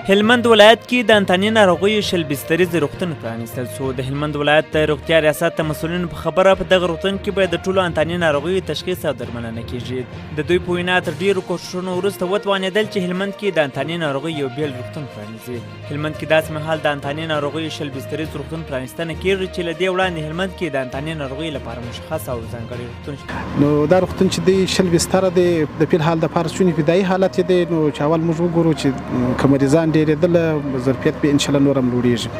هلمند ولایت کې د انتاني ناروغیو شل بستریز روغتون پرانیستل شو. د هلمند ولایت د روغتیا ریاست د مسؤلینو په خبره په دغه روغتون کې به د ټولو انتاني ناروغیو تشخیص او درملنه کیږي. د دوی په وینا تر ډیرو کوښښونو وروسته وتوانېدل چې هلمند کې د انتاني ناروغیو یو بیل روغتون پرانیزي. هلمند کې داسې مهال د انتاني ناروغیو شل بستریز روغتون پرانیستنه کیږي چې له دې وړاندې هلمند کې د انتاني ناروغیو لپاره مشخص او ځانګړی روغتون شته. نو دا روغتون چې دی شل بستره دی د فی الحال د پاره شونې ابتدایي حالت دی، نو چې اول موږ وګورو چې که مریضان ډېرېدل ظرفیت به انشاءالله نور هم لوړېږي.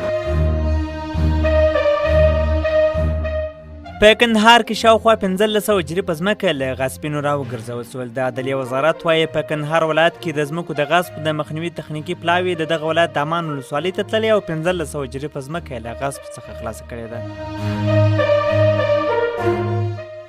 په کندهار کې شاوخوا 1500 جري په ځمکه له غاصبینو راوګرځول شول. د عدلیې وزارت وایي په کندهار ولایت کې د ځمکو د غصب د مخنیوي تخنیکي پلاوي د دغه ولایت د امان ولسوالۍ ته تللې او 1500 جري په ځمکه له غصب څخه خلاصه کړې ده.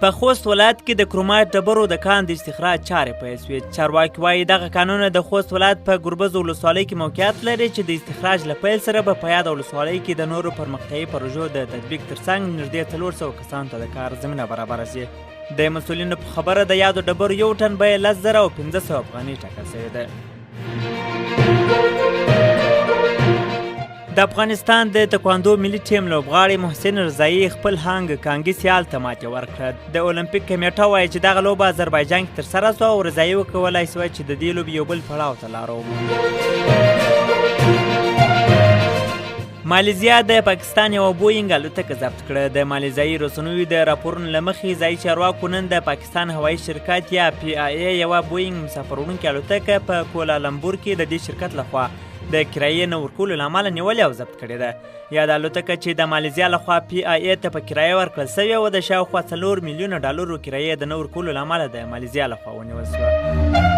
په خوست ولایت کې د کرومایټ ډبرو د کان د استخراج چارې پیل شوې. چارواکي وایي دغه کانونه د خوست ولایت په ګربز ولسوالۍ کې موقعیت لري چې د استخراج له پیل سره به په یاده ولسوالۍ کې د نورو پرمختیایي پروژو د تطبیق ترڅنګ نږدې 400 کسانو ته د کار زمینه برابره شي. د مسؤلینو په خبره د یادو ډبرو یو ټن بیه 10,500 افغانۍ ټاکل شوې ده. د افغانستان د تکواندو ملي ټیم لوبغاړی محسن رضایي خپل هانګ کانګي سیال ته ماتې ورکړه. د اولمپیک کمیټه وایي چې دغه لوبه اذربایجان کې ترسره شوه او رضایي وکولای شوه چې د دې لوبې یو بل پړاو ته لاره ومومي. مالیزیا د پاکستان یوه بوینګ الوتکه ضبط کړه. د مالیزیایي رسنیو د راپورونو له مخې ځایي چارواکو نن د پاکستان هوایي شرکت یا PIA یوه بوینګ مسافروړونکې الوتکه په کولالمبور کې د دې شرکت لخوا د کرایې نه ورکولو له امله نیولې او ضبط کړې ده. یا د الوتکه چې د مالیزیا لخوا PIA ته په کرایه ورکړل سوې وه د شاوخوا $4 میلیونه کرایې د نه ورکولو له امله د مالیزیا لخوا ونیول شوه.